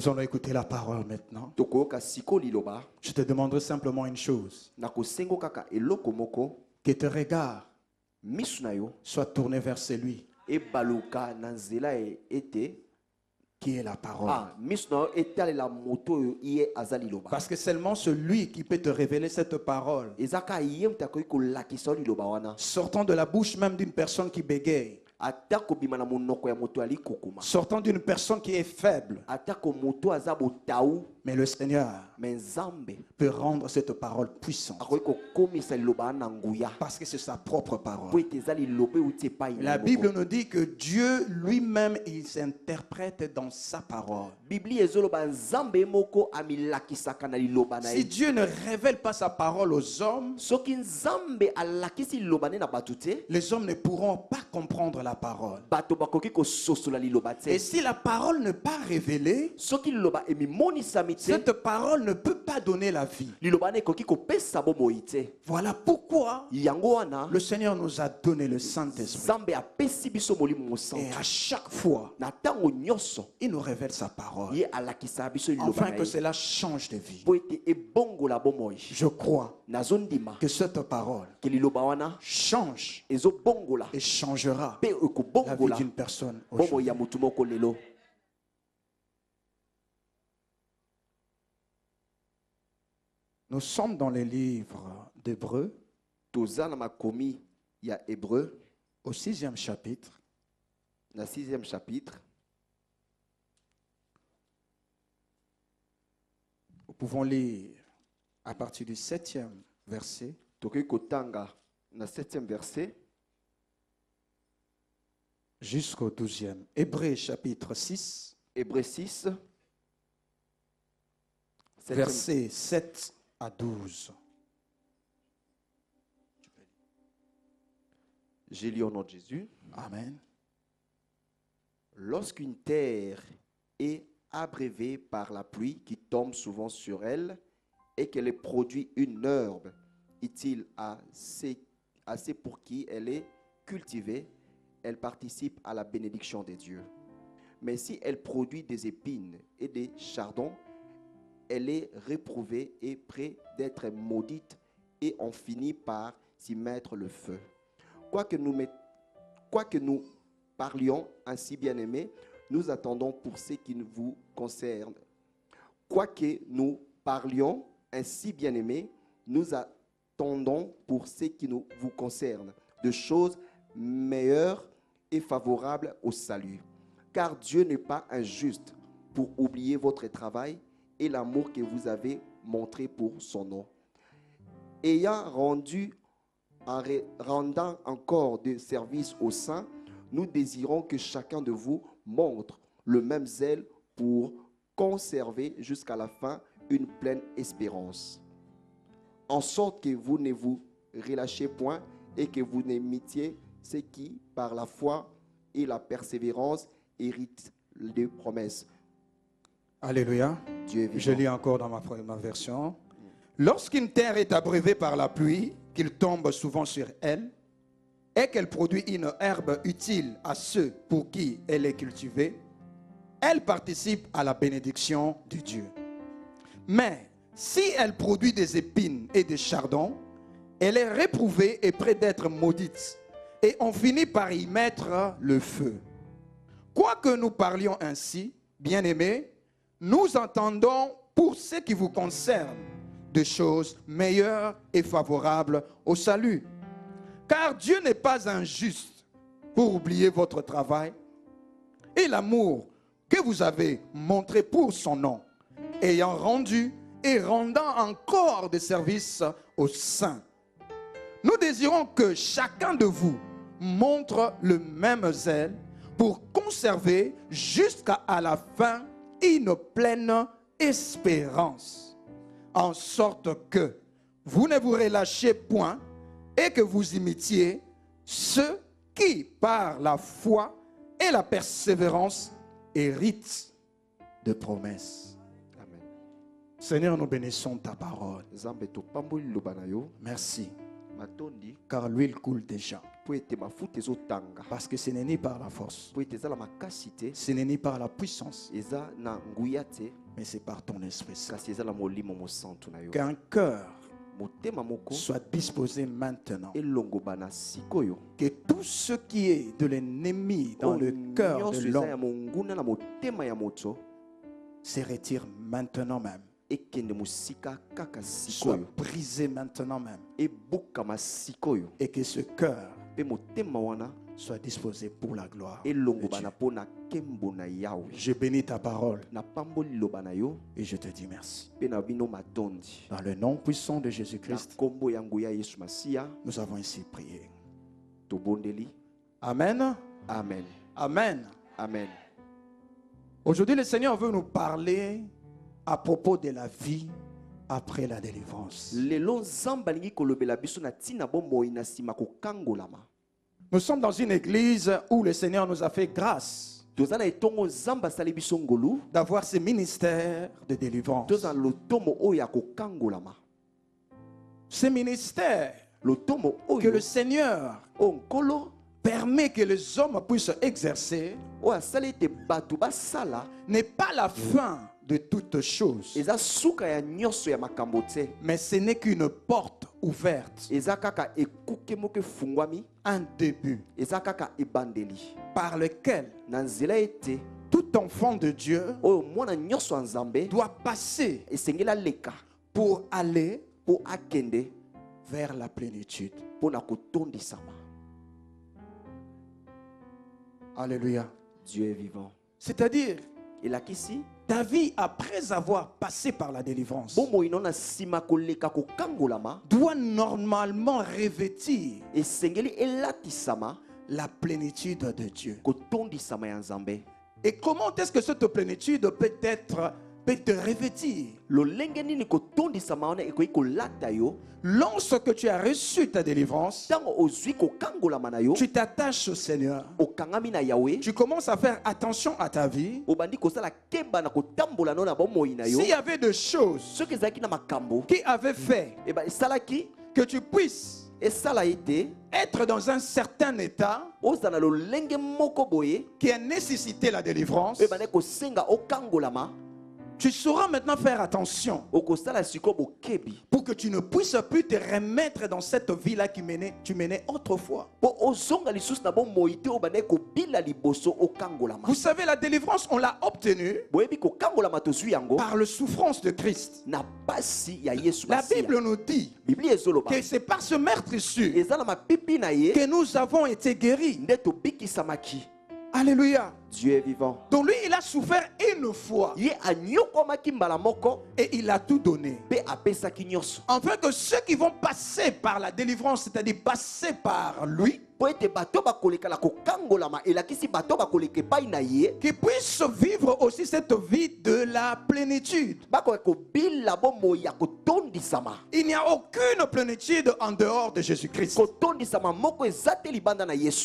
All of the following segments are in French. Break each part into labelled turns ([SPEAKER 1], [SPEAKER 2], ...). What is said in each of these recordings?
[SPEAKER 1] Nous allons écouter la parole maintenant. Je te demanderai simplement une chose. Que tes regards soient tournés vers celui qui est la parole. Parce que seulement celui qui peut te révéler cette parole, sortant de la bouche même d'une personne qui bégaye, sortant d'une personne qui est faible, mais le Seigneur peut rendre cette parole puissante. Parce que c'est sa propre parole. La Bible nous dit que Dieu lui-même, il s'interprète dans sa parole. Si Dieu ne révèle pas sa parole aux hommes, les hommes ne pourront pas comprendre la parole. Et si la parole n'est pas révélée, cette parole ne peut pas donner la vie. Voilà pourquoi le Seigneur nous a donné le Saint-Esprit. Et à chaque fois, il nous révèle sa parole, afin que cela change de vie. Je crois que cette parole change et changera la vie d'une personne aujourd'hui. Nous sommes dans les livres d'Hébreux, au 6e chapitre. Nous pouvons lire à partir du 7e verset jusqu'au 12e. Hébreux chapitre 6, versets 7 à 12.
[SPEAKER 2] J'ai lu au nom de Jésus.
[SPEAKER 1] Amen.
[SPEAKER 2] Lorsqu'une terre est abreuvée par la pluie qui tombe souvent sur elle et qu'elle produit une herbe utile assez pour qui elle est cultivée, elle participe à la bénédiction de Dieu. Mais si elle produit des épines et des chardons, elle est réprouvée et près d'être maudite, et on finit par s'y mettre le feu. Quoique nous parlions ainsi, bien-aimés, nous attendons pour ce qui vous concerne. Quoique nous parlions ainsi, bien-aimés, nous attendons pour ce qui vous concerne, de choses meilleures et favorables au salut. Car Dieu n'est pas injuste pour oublier votre travail et l'amour que vous avez montré pour son nom. Rendant encore des services aux saints, nous désirons que chacun de vous montre le même zèle pour conserver jusqu'à la fin une pleine espérance. En sorte que vous ne vous relâchez point et que vous n'imitiez ceux qui, par la foi et la persévérance, héritent des promesses.
[SPEAKER 1] Alléluia. Je lis encore dans ma version. Lorsqu'une terre est abreuvée par la pluie, qu'il tombe souvent sur elle, et qu'elle produit une herbe utile à ceux pour qui elle est cultivée, elle participe à la bénédiction de Dieu. Mais si elle produit des épines et des chardons, elle est réprouvée et près d'être maudite, et on finit par y mettre le feu. Quoique nous parlions ainsi, bien-aimés, nous entendons pour ce qui vous concerne de choses meilleures et favorables au salut. Car Dieu n'est pas injuste pour oublier votre travail et l'amour que vous avez montré pour son nom, ayant rendu et rendant encore des services aux saints. Nous désirons que chacun de vous montre le même zèle pour conserver jusqu'à la fin une pleine espérance, en sorte que vous ne vous relâchiez point et que vous imitiez ceux qui, par la foi et la persévérance, héritent de promesses.
[SPEAKER 2] Amen.
[SPEAKER 1] Seigneur, nous bénissons ta parole. Merci, car l'huile coule déjà. Parce que ce n'est ni par la force, ce n'est ni par la puissance, mais c'est par ton Esprit Saint. Qu'un cœur soit disposé maintenant. Que tout ce qui est de l'ennemi dans le cœur de l'homme se retire maintenant même. Soit brisé maintenant même. Et que ce cœur soit disposé pour la gloire de Dieu. Je bénis ta parole et je te dis merci. Dans le nom puissant de Jésus-Christ, nous avons ainsi prié. Amen.
[SPEAKER 2] Amen.
[SPEAKER 1] Amen.
[SPEAKER 2] Amen.
[SPEAKER 1] Aujourd'hui, le Seigneur veut nous parler à propos de la vie après la délivrance. Nous sommes dans une église où le Seigneur nous a fait grâce d'avoir ce ministère de délivrance. Ce ministère que le Seigneur permet que les hommes puissent exercer n'est pas la fin de toutes choses, mais ce n'est qu'une porte ouverte, un début par lequel tout enfant de Dieu doit passer pour aller vers la plénitude. Alléluia.
[SPEAKER 2] Dieu est vivant.
[SPEAKER 1] C'est-à-dire,
[SPEAKER 2] ici,
[SPEAKER 1] ta vie après avoir passé par la délivrance doit normalement revêtir la plénitude de Dieu. Et comment est-ce que cette plénitude peut te revêtir? Lorsque tu as reçu ta délivrance, tu t'attaches au Seigneur, tu commences à faire attention à ta vie. S'il y avait des choses qui avaient fait que tu puisses être dans un certain état qui a nécessité la délivrance, tu sauras maintenant faire attention pour que tu ne puisses plus te remettre dans cette vie-là que tu menais autrefois. Vous savez, la délivrance, on l'a obtenue par la souffrance de Christ. La Bible nous dit que c'est par ce meurtrissure que nous avons été guéris. Alléluia.
[SPEAKER 2] Dieu est vivant.
[SPEAKER 1] Donc lui, il a souffert une fois. Et il a tout donné. Afin que ceux qui vont passer par la délivrance, c'est-à-dire passer par lui, qui puissent vivre aussi cette vie de la plénitude. Il n'y a aucune plénitude en dehors de Jésus-Christ.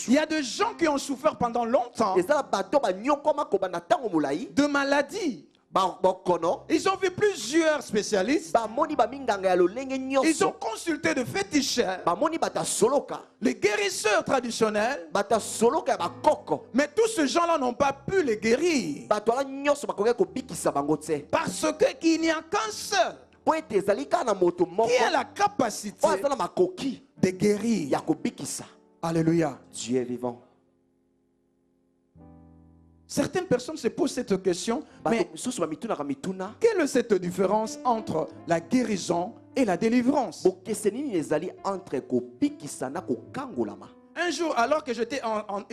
[SPEAKER 1] Il y a des gens qui ont souffert pendant longtemps de maladies. Ils ont vu plusieurs spécialistes. Ils ont consulté de féticheurs, les guérisseurs traditionnels. Mais tous ces gens-là n'ont pas pu les guérir. Parce qu'il n'y a qu'un seul qui a la capacité de guérir. Alléluia.
[SPEAKER 2] Dieu est vivant.
[SPEAKER 1] Certaines personnes se posent cette question, mais quelle est cette différence entre la guérison et la délivrance? Un jour, alors que j'étais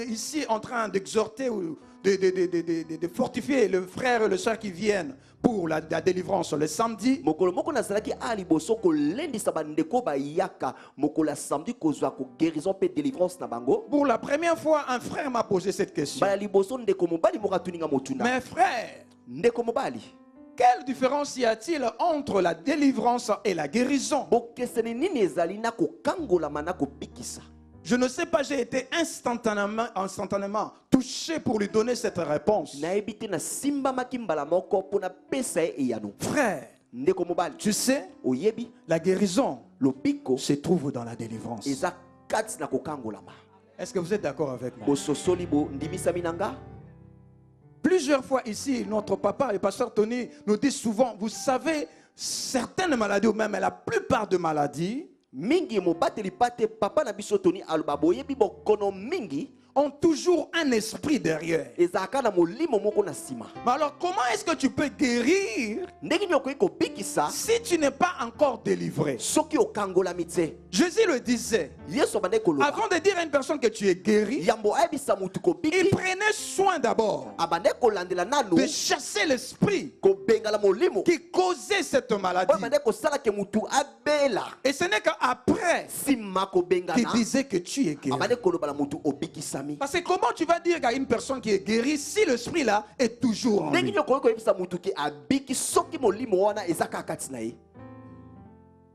[SPEAKER 1] ici en train d'exhorter ou de fortifier le frère et le soeur qui viennent pour la délivrance le samedi, pour la première fois, un frère m'a posé cette question. Mais frère, quelle différence y a-t-il entre la délivrance et la guérison? Je ne sais pas, j'ai été instantanément touché pour lui donner cette réponse. Frère, tu sais, la guérison se trouve dans la délivrance. Est-ce que vous êtes d'accord avec moi?
[SPEAKER 2] Bososoli bo ndimisa minanga.
[SPEAKER 1] Plusieurs fois ici, notre papa et pasteur Tony nous disent souvent, vous savez, certaines maladies ou même la plupart des maladies
[SPEAKER 2] Mingi mo bateli pate papa na biso Tony aloba boyebi bokono mingi
[SPEAKER 1] ont toujours un esprit derrière.
[SPEAKER 2] ezaka na molimo moko na sima.
[SPEAKER 1] Mais alors, comment est-ce que tu peux guérir
[SPEAKER 2] Ndenge nini okoki kobikisa
[SPEAKER 1] si tu n'es pas encore délivré?
[SPEAKER 2] soki okangolami te.
[SPEAKER 1] Jésus le disait,
[SPEAKER 2] Yesu abandaki koloba.
[SPEAKER 1] avant de dire à une personne que tu es guéri,
[SPEAKER 2] Yambo ayebisa mutu
[SPEAKER 1] il
[SPEAKER 2] kobiki.
[SPEAKER 1] prenait soin d'abord
[SPEAKER 2] Abandaki kolandela nanu
[SPEAKER 1] de chasser l'esprit
[SPEAKER 2] kobengala molimo.
[SPEAKER 1] qui causait cette maladie.
[SPEAKER 2] Oyo abandaki kosala ke mutu abela.
[SPEAKER 1] Et ce n'est qu'après
[SPEAKER 2] Sima
[SPEAKER 1] qu'il
[SPEAKER 2] kobengana
[SPEAKER 1] disait que tu es guéri.
[SPEAKER 2] abandaki koloba na mutu obikisami.
[SPEAKER 1] Parce que comment tu vas dire à une personne qui est guérie si l'esprit là est toujours en
[SPEAKER 2] Ndenge
[SPEAKER 1] lui?
[SPEAKER 2] nini okoki koyebisa mutu ke abiki soki molimo wana eza kaka kati na ye.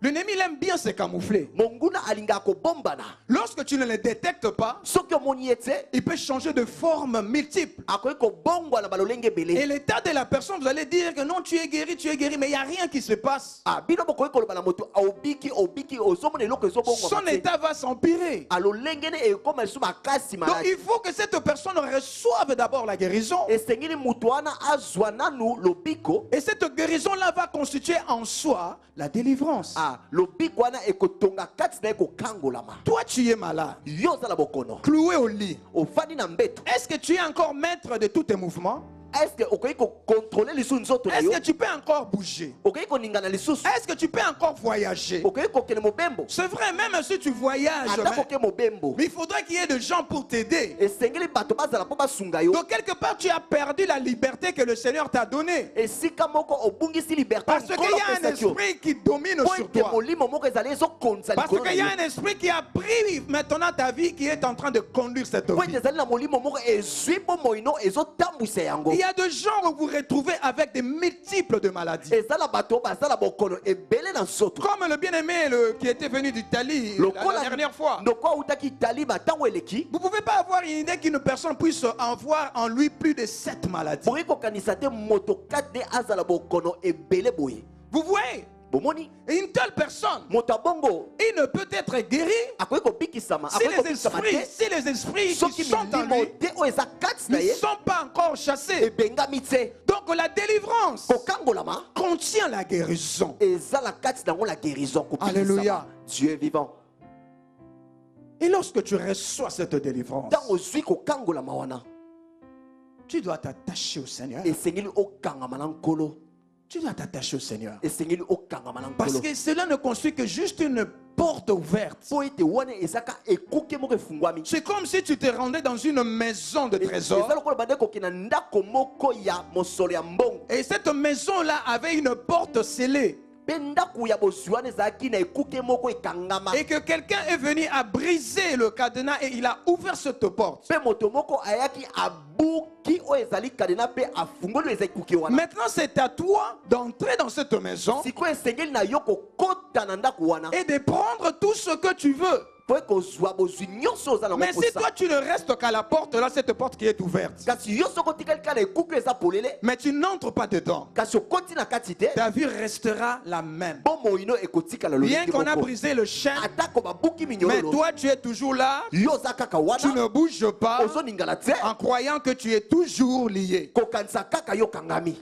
[SPEAKER 1] L'ennemi il aime bien se camoufler.
[SPEAKER 2] Monguna alingaka kobombana.
[SPEAKER 1] Lorsque tu ne le détectes pas,
[SPEAKER 2] Soki omoni ye te
[SPEAKER 1] il peut changer de forme multiple.
[SPEAKER 2] akoki kobongwa na balolenge
[SPEAKER 1] Et
[SPEAKER 2] ebele.
[SPEAKER 1] l'état de la personne, vous allez dire que non, tu es guéri, mais il n'y a rien qui se passe.
[SPEAKER 2] Bino bokoki koloba na moto obiki ozomona eloko ezobongwa
[SPEAKER 1] Son
[SPEAKER 2] te.
[SPEAKER 1] état va s'empirer.
[SPEAKER 2] alolenge ne ekoma lisusu makasi
[SPEAKER 1] Donc
[SPEAKER 2] maladi.
[SPEAKER 1] il faut que cette personne reçoive d'abord la guérison.
[SPEAKER 2] Esengeli mutu wana azwa nanu lobiko.
[SPEAKER 1] Et cette guérison-là va constituer en soi la délivrance.
[SPEAKER 2] Lobiko wana ekotonga kati na ye kokangolama.
[SPEAKER 1] Toi, tu es malade,
[SPEAKER 2] Yo oza na bokono
[SPEAKER 1] cloué au lit.
[SPEAKER 2] ofandi na mbeto.
[SPEAKER 1] Est-ce que tu es encore maître de tous tes mouvements?
[SPEAKER 2] Est-ce que okoki kokontrole lisusu nzoto na
[SPEAKER 1] Est-ce
[SPEAKER 2] yo?
[SPEAKER 1] que tu peux encore bouger?
[SPEAKER 2] Okoki koningana lisusu?
[SPEAKER 1] Est-ce que tu peux encore voyager?
[SPEAKER 2] Okoki kokende mobembo?
[SPEAKER 1] C'est vrai, même si tu voyages,
[SPEAKER 2] Ata koke mobembo.
[SPEAKER 1] mais il faudrait qu'il y ait des gens pour t'aider.
[SPEAKER 2] Esengeli bato bazala mpo basunga yo.
[SPEAKER 1] Donc quelque part, tu as perdu la liberté que le Seigneur t'a donnée.
[SPEAKER 2] Esika moko obungisi liberté.
[SPEAKER 1] Parce qu'il y a un esprit qui domine sur toi.
[SPEAKER 2] molimo moko ezali ezokonza
[SPEAKER 1] Parce
[SPEAKER 2] likolo na
[SPEAKER 1] qu'il y
[SPEAKER 2] yo.
[SPEAKER 1] a un esprit qui a pris maintenant ta vie, qui est en train de conduire cette
[SPEAKER 2] Po ete
[SPEAKER 1] vie.
[SPEAKER 2] ezali na molimo moko ezwi bomoino ezotambwisa yango.
[SPEAKER 1] Il y a des gens où vous vous retrouvez avec des multiples de maladies.
[SPEAKER 2] ezala bato bazala bokono ebele na nsoto.
[SPEAKER 1] Comme le bien-aimé qui était venu d'Italie la dernière fois.
[SPEAKER 2] Ndoko autaki Italie batango eleki.
[SPEAKER 1] Vous ne pouvez pas avoir une idée qu'une personne puisse avoir en lui plus de 7 maladies.
[SPEAKER 2] Boyi kokanisa te moto kade azala bokono ebele boye.
[SPEAKER 1] Vous voyez?
[SPEAKER 2] Bomoni
[SPEAKER 1] Et une telle personne,
[SPEAKER 2] moto bongo
[SPEAKER 1] il ne peut être guéri
[SPEAKER 2] akoki kobikisama
[SPEAKER 1] si les esprits qui
[SPEAKER 2] soki
[SPEAKER 1] sont en
[SPEAKER 2] milimo
[SPEAKER 1] lui
[SPEAKER 2] te oyo eza kati na
[SPEAKER 1] ne
[SPEAKER 2] ye
[SPEAKER 1] sont pas encore chassés.
[SPEAKER 2] ebengami te.
[SPEAKER 1] Donc la délivrance
[SPEAKER 2] Kokangolama
[SPEAKER 1] contient la guérison.
[SPEAKER 2] ezala kati nango la guérison.
[SPEAKER 1] Alléluia.
[SPEAKER 2] Dieu est vivant.
[SPEAKER 1] Et lorsque tu reçois cette délivrance,
[SPEAKER 2] Ntango ozwi kokangolama wana
[SPEAKER 1] tu dois t'attacher au Seigneur.
[SPEAKER 2] esengeli okangama na nkolo.
[SPEAKER 1] Tu dois t'attacher au Seigneur.
[SPEAKER 2] Esengeli okangama na
[SPEAKER 1] Parce
[SPEAKER 2] nkolo.
[SPEAKER 1] que cela ne constitue que juste une porte ouverte.
[SPEAKER 2] Po ete wana ezaka ekuke moko efungwami.
[SPEAKER 1] C'est comme si tu te rendais dans une maison de
[SPEAKER 2] Eza
[SPEAKER 1] trésor.
[SPEAKER 2] lokola bande kokende na ndako moko ya mosolo ya mbongo.
[SPEAKER 1] Et cette maison-là avait une porte scellée.
[SPEAKER 2] Mpe ndako ya bozwi wana ezalaki na ekuke moko ekangama.
[SPEAKER 1] Et que quelqu'un est venu à briser le cadenas et il a ouvert cette porte.
[SPEAKER 2] Mpe moto moko ayaki abuki oyo ezali kadena mpe afungoli eza ekuke wana.
[SPEAKER 1] Maintenant, c'est à toi d'entrer dans cette maison
[SPEAKER 2] Sikoyo esengeli na yo kokota na ndako wana.
[SPEAKER 1] et de prendre tout ce que tu veux.
[SPEAKER 2] Po ekozwa bozwi nyonso oza nango
[SPEAKER 1] Mais si toi, tu ne restes qu'à la porte, là, cette porte qui est ouverte,
[SPEAKER 2] kasi yo soko otikali kaka na ekuke eza polele.
[SPEAKER 1] mais tu n'entres pas dedans,
[SPEAKER 2] Kasi okoti na kati te.
[SPEAKER 1] ta vie restera la même.
[SPEAKER 2] Bomoino ekotikala
[SPEAKER 1] Bien
[SPEAKER 2] lolenge
[SPEAKER 1] qu'on a
[SPEAKER 2] moko.
[SPEAKER 1] brisé le chêne,
[SPEAKER 2] Atako babuki
[SPEAKER 1] mais
[SPEAKER 2] minyololo.
[SPEAKER 1] toi, tu es toujours là,
[SPEAKER 2] Yo oza kaka
[SPEAKER 1] tu
[SPEAKER 2] wana.
[SPEAKER 1] ne bouges pas
[SPEAKER 2] Ozoningala te.
[SPEAKER 1] en croyant que tu es toujours lié.
[SPEAKER 2] Kokanisa kaka yo kangami.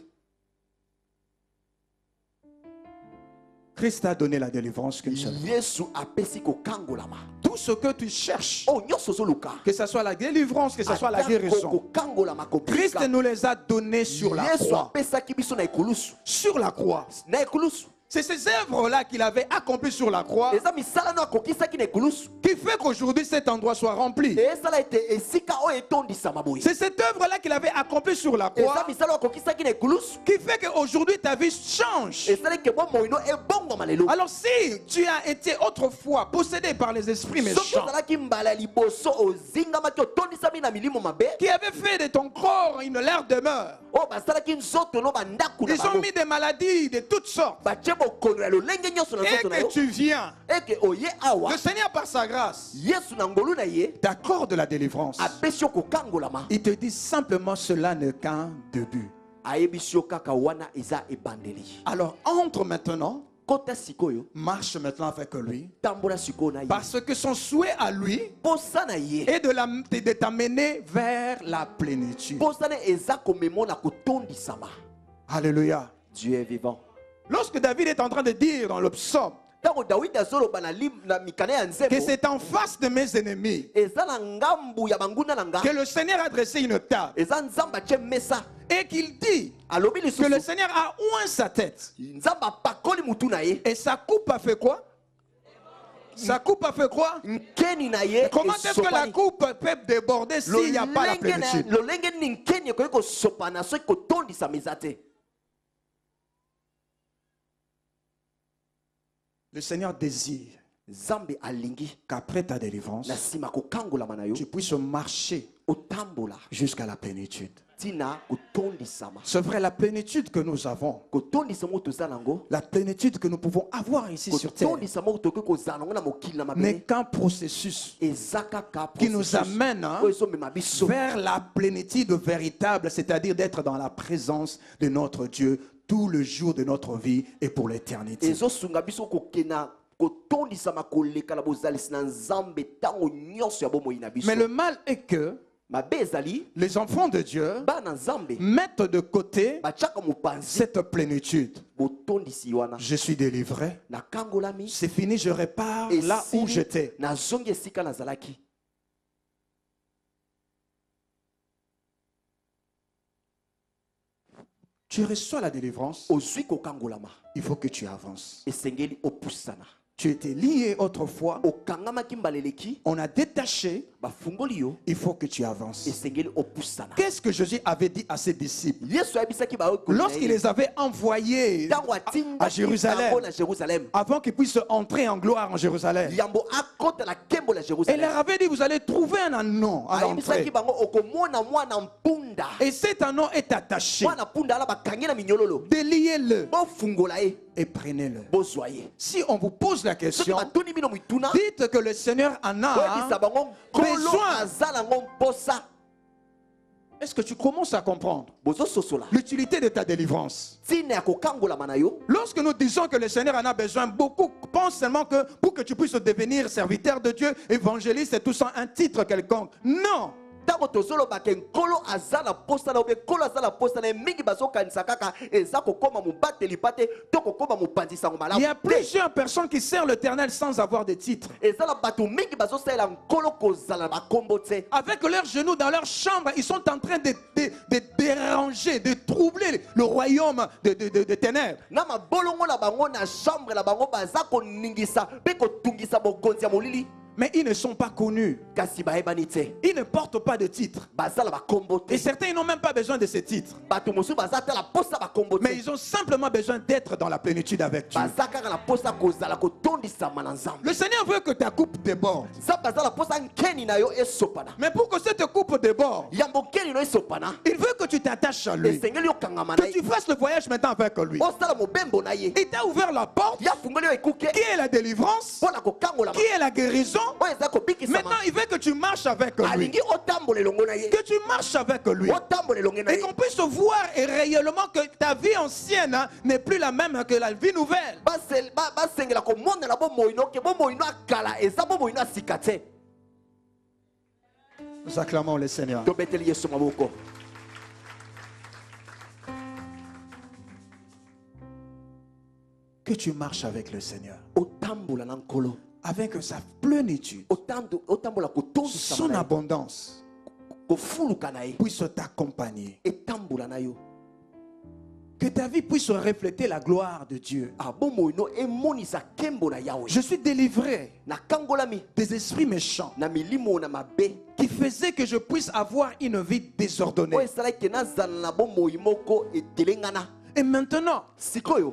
[SPEAKER 1] Christ a donné la délivrance qu'une seule fois.
[SPEAKER 2] Yesu apesi kokangolama.
[SPEAKER 1] Tout ce que tu cherches,
[SPEAKER 2] Oh nyonso ozoluka.
[SPEAKER 1] que ce soit la délivrance, que ce soit la
[SPEAKER 2] Atako
[SPEAKER 1] guérison,
[SPEAKER 2] kokangolama
[SPEAKER 1] Christ
[SPEAKER 2] kopika.
[SPEAKER 1] nous les a donnés sur la
[SPEAKER 2] Yesu
[SPEAKER 1] croix.
[SPEAKER 2] apesaki biso na ekulusu.
[SPEAKER 1] Sur la croix.
[SPEAKER 2] Na ekulusu.
[SPEAKER 1] C'est ces œuvres-là qu'il avait accomplies sur la croix
[SPEAKER 2] Eza misala no akokisaki na ekulusu.
[SPEAKER 1] qui fait qu'aujourd'hui cet endroit soit rempli.
[SPEAKER 2] Ezala ete esika oyo etondisama boye.
[SPEAKER 1] C'est cette œuvre-là qu'il avait accomplie sur la
[SPEAKER 2] Eza
[SPEAKER 1] croix
[SPEAKER 2] misala akokisaki na ekulusu.
[SPEAKER 1] qui fait qu'aujourd'hui ta vie change.
[SPEAKER 2] Ezali ke bomoino ebongwama lelo.
[SPEAKER 1] Alors si tu as été autrefois possédé par les esprits
[SPEAKER 2] Soki
[SPEAKER 1] méchants
[SPEAKER 2] ozalaki mbala liboso ozingamaki otondisami na milimo mabe.
[SPEAKER 1] qui avaient fait de ton corps une leur demeure,
[SPEAKER 2] Oyo basalaki nzoto no bandako na
[SPEAKER 1] ils ont
[SPEAKER 2] bango.
[SPEAKER 1] mis des maladies de toutes sortes
[SPEAKER 2] Batie bokono ya lolenge nyonso na
[SPEAKER 1] et
[SPEAKER 2] nzoto na
[SPEAKER 1] que
[SPEAKER 2] yo.
[SPEAKER 1] tu viens.
[SPEAKER 2] Eke oye awa.
[SPEAKER 1] Le Seigneur par sa grâce
[SPEAKER 2] Yesu na ngolu na ye
[SPEAKER 1] t'accorde la délivrance.
[SPEAKER 2] apesi yo kokangolama.
[SPEAKER 1] Il te dit simplement cela n'est qu'un début.
[SPEAKER 2] Ayebisi yo kaka wana eza ebandeli.
[SPEAKER 1] Alors entre maintenant marche maintenant avec lui.
[SPEAKER 2] tambola sikoyo na ye.
[SPEAKER 1] Parce que son souhait à lui
[SPEAKER 2] Posa na ye.
[SPEAKER 1] est de t'amener vers la plénitude.
[SPEAKER 2] Posa na eza komemo na kotondisama.
[SPEAKER 1] Alléluia.
[SPEAKER 2] Dieu est vivant.
[SPEAKER 1] Lorsque David est en train de dire dans le psaume
[SPEAKER 2] Tango David azoloba na mikane ya nzembo.
[SPEAKER 1] que c'est en face de mes ennemis
[SPEAKER 2] Eza na ngambu ya banguna na nga.
[SPEAKER 1] que le Seigneur a dressé une table
[SPEAKER 2] Eza nzamba che mesa.
[SPEAKER 1] et qu'il dit
[SPEAKER 2] Alobi
[SPEAKER 1] que
[SPEAKER 2] lisusu.
[SPEAKER 1] le Seigneur a oint sa tête.
[SPEAKER 2] Nzamba pakoli mutu na ye.
[SPEAKER 1] Et sa coupe a fait quoi? Sa coupe a fait quoi?
[SPEAKER 2] Nkeni na ye.
[SPEAKER 1] Comment est-ce que la coupe peut déborder s'il n'y a pas la plénitude?
[SPEAKER 2] Lolenge ni nkeni ko ko sopana so ko tondisa mezate.
[SPEAKER 1] Le Seigneur désire
[SPEAKER 2] Zambe alingi
[SPEAKER 1] qu'après ta délivrance,
[SPEAKER 2] na sima ko kangola manayo.
[SPEAKER 1] tu puisses marcher
[SPEAKER 2] Otambola
[SPEAKER 1] jusqu'à la plénitude.
[SPEAKER 2] tina ko tondisama.
[SPEAKER 1] C'est vrai, la plénitude que nous avons,
[SPEAKER 2] Ko tondisama to zalango.
[SPEAKER 1] la plénitude que nous pouvons avoir ici sur terre,
[SPEAKER 2] To ko zalango na mokili na
[SPEAKER 1] n'est
[SPEAKER 2] mabele.
[SPEAKER 1] qu'un processus
[SPEAKER 2] Ezaka ka
[SPEAKER 1] qui nous amène vers la plénitude véritable, c'est-à-dire d'être dans la présence de notre Dieu tout le jour de notre vie et pour l'éternité.
[SPEAKER 2] Ezo sunga biso ko kena ko tondisama ko lekala bozalisi na nzambe tango nyonso ya bomoi na biso.
[SPEAKER 1] Mais le mal est que
[SPEAKER 2] les
[SPEAKER 1] enfants de Dieu mettent de côté cette plénitude. Je suis délivré. C'est fini, je repars là où j'étais. Tu reçois la délivrance. Il faut que tu avances. Tu étais lié autrefois. On a détaché. Il faut que tu avances. Qu'est-ce que Jésus avait dit à ses disciples lorsqu'il les avait envoyés à Jérusalem, avant qu'ils puissent entrer en gloire en Jérusalem? Il leur avait dit, vous allez trouver un anneau à l'entrée. Et cet anneau est attaché. Déliez-le et prenez-le. Si on vous pose la question, dites que le Seigneur en a besoin. Est-ce que tu commences à comprendre l'utilité de ta délivrance? Lorsque nous disons que le Seigneur en a besoin, beaucoup pensent seulement que pour que tu puisses devenir serviteur de Dieu, évangéliste, et tout ça, un titre quelconque. Non! Il y a plusieurs personnes qui servent l'Éternel sans avoir de titre. Avec leurs genoux dans leur chambre, ils sont en train de déranger, de troubler le royaume de ténèbres. Mais ils ne sont pas connus. Ils ne portent pas de titre. Et certains n'ont même pas besoin de ces titres. Mais ils ont simplement besoin d'être dans la plénitude avec Dieu. Le Seigneur veut que ta coupe déborde. Mais pour que cette coupe déborde, il veut que tu t'attaches à lui. Que tu fasses le voyage maintenant avec lui. Il t'a ouvert la porte. Qui est la délivrance? Qui est la guérison? Maintenant, il veut que tu marches avec lui. Que tu marches avec lui. Et qu'on puisse voir réellement que ta vie ancienne n'est plus la même que la vie nouvelle. Nous acclamons le Seigneur. Que tu marches avec le Seigneur. Avec sa plénitude, son abondance puisse t'accompagner. Que ta vie puisse refléter la gloire de Dieu. Je suis délivré des esprits méchants qui faisaient que je puisse avoir une vie désordonnée. Et maintenant,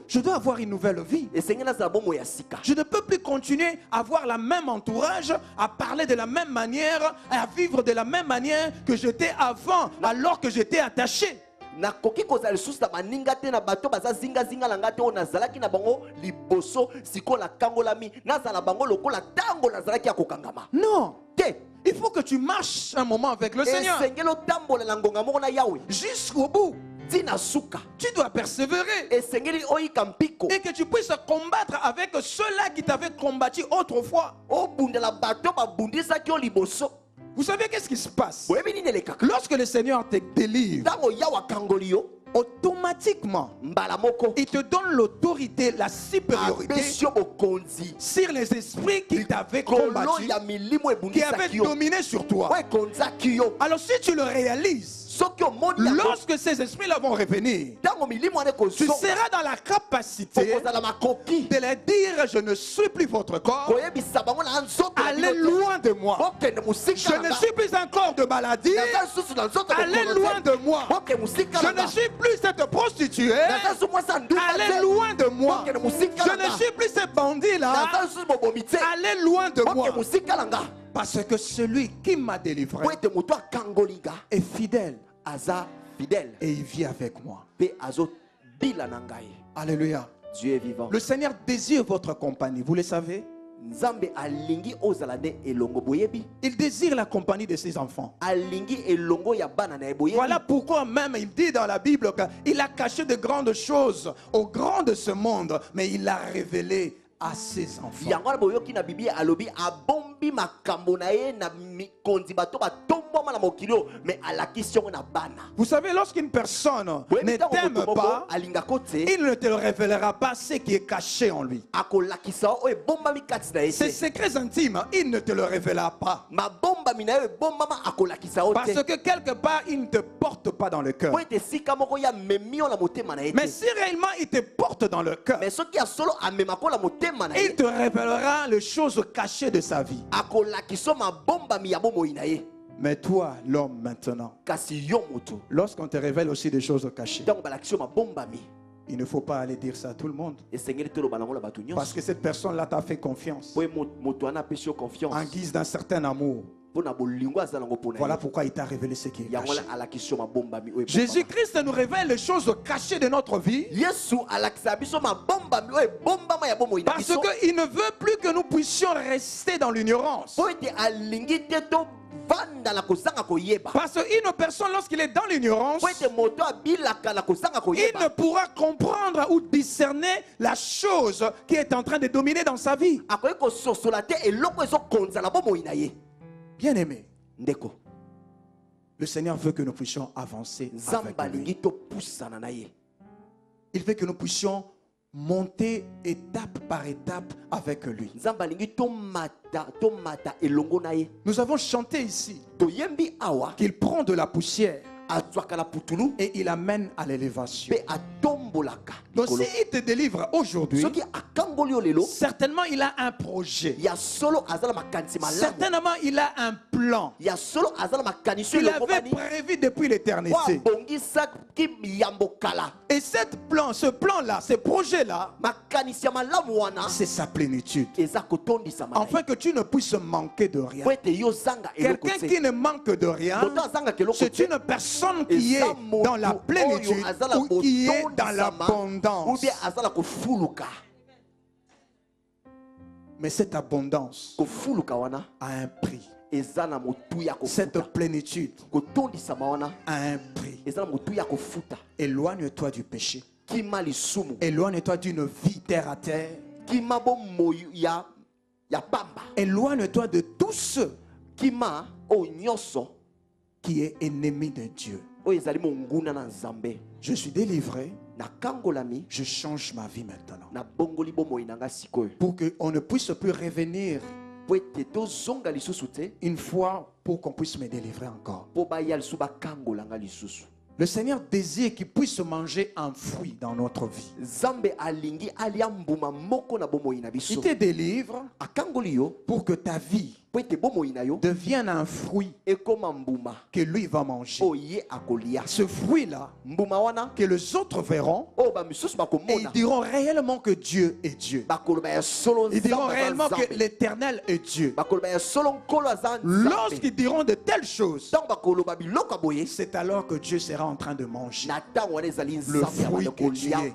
[SPEAKER 1] je dois avoir une nouvelle vie. Je ne peux plus continuer à avoir le même entourage, à parler de la même manière, à vivre de la même manière que j'étais avant, alors que j'étais attaché. Non. Il faut que tu marches un moment avec le Seigneur jusqu'au bout. Tu dois persévérer. Et que tu puisses combattre avec ceux-là qui t'avaient combattu autrefois. Vous savez qu'est-ce qui se passe? Lorsque le Seigneur te délivre, automatiquement, il te donne l'autorité, la supériorité sur les esprits qui t'avaient combattu, qui avaient dominé sur toi. Alors si tu le réalises, lorsque ces esprits-là vont revenir, tu seras dans la capacité de leur dire: je ne suis plus votre corps, allez loin de moi. Je ne suis plus un corps de maladie, allez loin de moi. Je ne suis plus cette prostituée, allez loin de moi. Je ne suis plus ce bandit-là, allez loin de moi. Parce que celui qui m'a délivré est fidèle. Et il vit avec moi. Alléluia.
[SPEAKER 2] Dieu est vivant.
[SPEAKER 1] Le Seigneur désire votre compagnie, vous le savez. Il désire la compagnie de ses enfants. Voilà pourquoi même il dit dans la Bible qu'il a caché de grandes choses aux grands de ce monde, mais il l'a révélé à ses enfants. Vous savez, lorsqu'une personne ne t'aime pas, il ne te révélera pas ce qui est caché en lui. Ses secrets intimes, il ne te le révélera pas. Parce que quelque part, il ne te porte pas dans le cœur. Mais si réellement il te porte dans le cœur, il te révélera les choses cachées de sa vie. Mais toi, l'homme maintenant, lorsqu'on te révèle aussi des choses cachées, il ne faut pas aller dire ça à tout le monde. Parce que cette personne-là t'a fait confiance en guise d'un certain amour. Voilà pourquoi il t'a révélé ce qui est caché. Jésus-Christ nous révèle les choses cachées de notre vie. Parce qu'il ne veut plus que nous puissions rester dans l'ignorance. Parce qu'une personne, lorsqu'il est dans l'ignorance, il ne pourra comprendre ou discerner la chose qui est en train de dominer dans sa vie. Bien aimé, le Seigneur veut que nous puissions avancer avec lui. Il veut que nous puissions monter étape par étape avec lui. Nous avons chanté ici qu'il prend de la poussière et il amène à l'élévation. Donc s'il te délivre aujourd'hui, certainement il a un projet, certainement il a un plan qu'il avait prévu depuis l'éternité. Et ce plan-là, ce projet-là, c'est sa plénitude, afin que tu ne puisses manquer de rien. Quelqu'un qui ne manque de rien, c'est une personne qui est dans la plénitude ou qui est dans l'abondance. Mais cette abondance a un prix. Cette plénitude a un prix. Éloigne-toi du péché. Éloigne-toi d'une vie terre à terre. Éloigne-toi de tous ceux qui est ennemi de Dieu. Je suis délivré. Je change ma vie maintenant. Pour qu'on ne puisse plus revenir une fois pour qu'on puisse me délivrer encore. Le Seigneur désire qu'il puisse manger un fruit dans notre vie. Il te délivre pour que ta vie devienne un fruit que lui va manger. Ce fruit-là, que les autres verront, et ils diront réellement que Dieu est Dieu. Ils diront réellement que l'Éternel est Dieu. Lorsqu'ils diront de telles choses, c'est alors que Dieu sera en train de manger le fruit que tu es,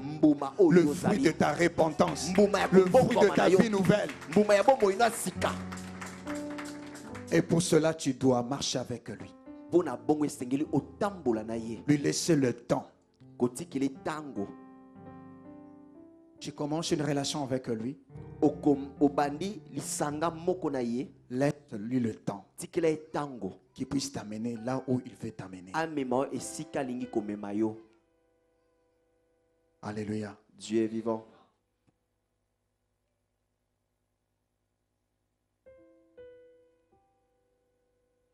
[SPEAKER 1] le fruit de ta repentance, le fruit de ta vie nouvelle. Et pour cela, tu dois marcher avec lui. Lui laisser le temps
[SPEAKER 2] kotikele tango.
[SPEAKER 1] Tu commences une relation avec lui.
[SPEAKER 2] Obandi lisanga moko na ye.
[SPEAKER 1] Laisse-lui le temps
[SPEAKER 2] tikele tango
[SPEAKER 1] qui puisse t'amener là où il veut t'amener.
[SPEAKER 2] Amema esika lingi komema yo.
[SPEAKER 1] Alléluia.
[SPEAKER 2] Dieu est vivant.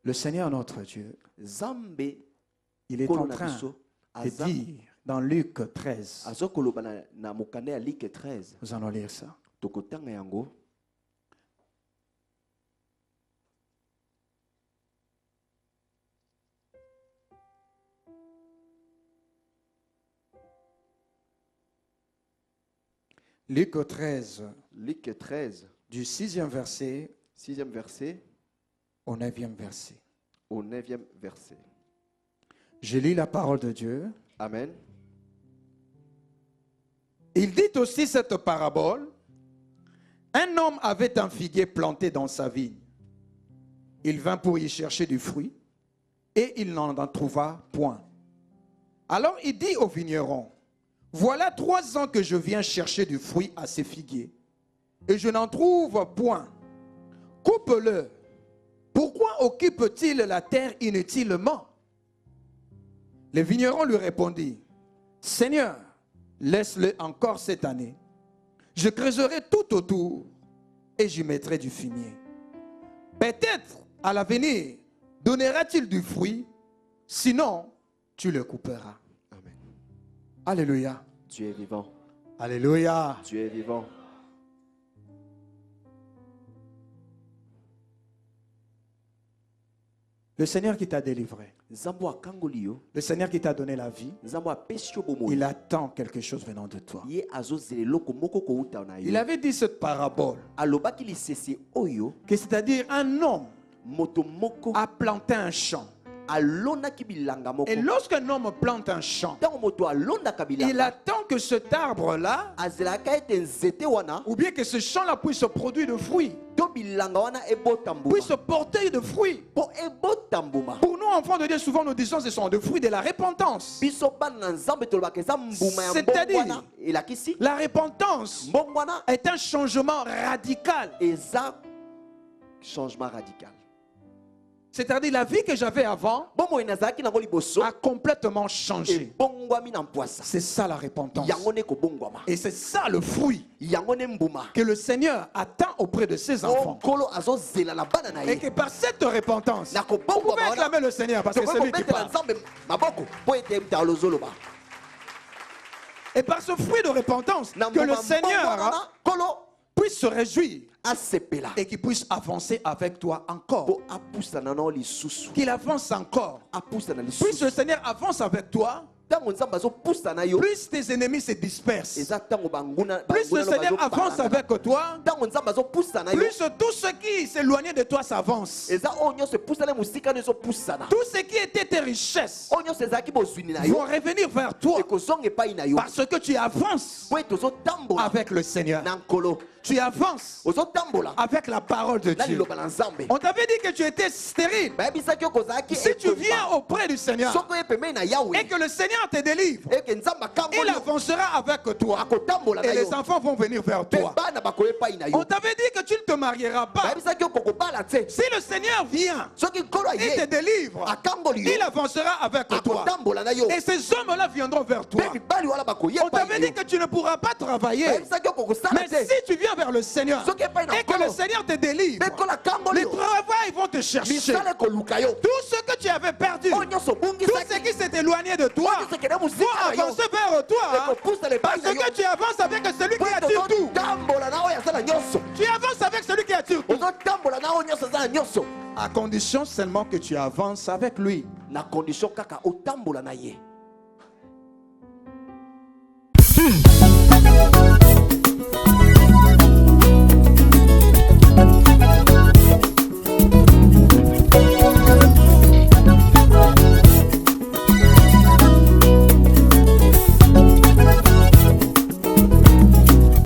[SPEAKER 1] Le Seigneur notre Dieu,
[SPEAKER 2] Zambe,
[SPEAKER 1] il est en train de dire dans Luc 13. Nous allons lire ça. Luc 13.
[SPEAKER 2] Luc 13.
[SPEAKER 1] Du 6e verset.
[SPEAKER 2] 6e verset.
[SPEAKER 1] Au 9e verset.
[SPEAKER 2] Au 9e verset.
[SPEAKER 1] Je lis la parole de Dieu.
[SPEAKER 2] Amen.
[SPEAKER 1] Il dit aussi cette parabole. Un homme avait un figuier planté dans sa vigne. Il vint pour y chercher du fruit et il n'en trouva point. Alors il dit au vigneron, voilà 3 ans que je viens chercher du fruit à ces figuiers et je n'en trouve point. Coupe-le. Pourquoi occupe-t-il la terre inutilement? Le vigneron lui répondit, Seigneur, laisse-le encore cette année. Je creuserai tout autour et j'y mettrai du fumier. Peut-être à l'avenir donnera-t-il du fruit, sinon tu le couperas.
[SPEAKER 2] Amen.
[SPEAKER 1] Alléluia.
[SPEAKER 2] Dieu est vivant.
[SPEAKER 1] Alléluia.
[SPEAKER 2] Dieu est vivant.
[SPEAKER 1] Le Seigneur qui t'a délivré, le Seigneur qui t'a donné la vie, il attend quelque chose venant de toi. Il avait dit cette parabole, que c'est-à-dire un homme a planté un champ. Et lorsqu'un homme plante un champ, il attend que cet arbre-là, ou bien que ce champ-là puisse produire de fruits, puisse porter de fruits. Pour nous, enfants de Dieu, souvent nous disons que ce sont des fruits de la repentance. C'est-à-dire, la repentance est un changement radical.
[SPEAKER 2] Changement radical.
[SPEAKER 1] C'est-à-dire la vie que j'avais avant a complètement changé. C'est ça la repentance. Et c'est ça le fruit que le Seigneur attend auprès de ses enfants. Et que par cette repentance, vous pouvez acclamer le Seigneur parce que c'est lui qui parle. Et par ce fruit de repentance, que le Seigneur puisse se réjouir et qu'il puisse avancer avec toi encore. Qu'il avance encore. Plus le Seigneur avance avec toi, plus tes ennemis se dispersent. Plus le Seigneur avance avec toi, plus tout ce qui s'éloignait de toi s'avance. Tout ce qui était tes richesses vont revenir vers toi parce que tu avances avec le Seigneur. Tu avances avec la parole de Dieu. On t'avait dit que tu étais stérile. Si tu viens auprès du Seigneur et que le Seigneur te délivre, il avancera avec toi et les enfants vont venir vers toi. On t'avait dit que tu ne te marieras pas. Si le Seigneur vient et te délivre, il avancera avec toi et ces hommes-là viendront vers toi. On t'avait dit que tu ne pourras pas travailler, mais si tu viens vers le Seigneur et que le Seigneur te délivre, les travails vont te chercher. Tout ce que tu avais perdu, tout ce qui s'est éloigné de toi, vont avancer vers toi parce que tu avances avec celui qui attire tout. Tu avances avec celui qui attire tout. À condition seulement que tu avances avec lui.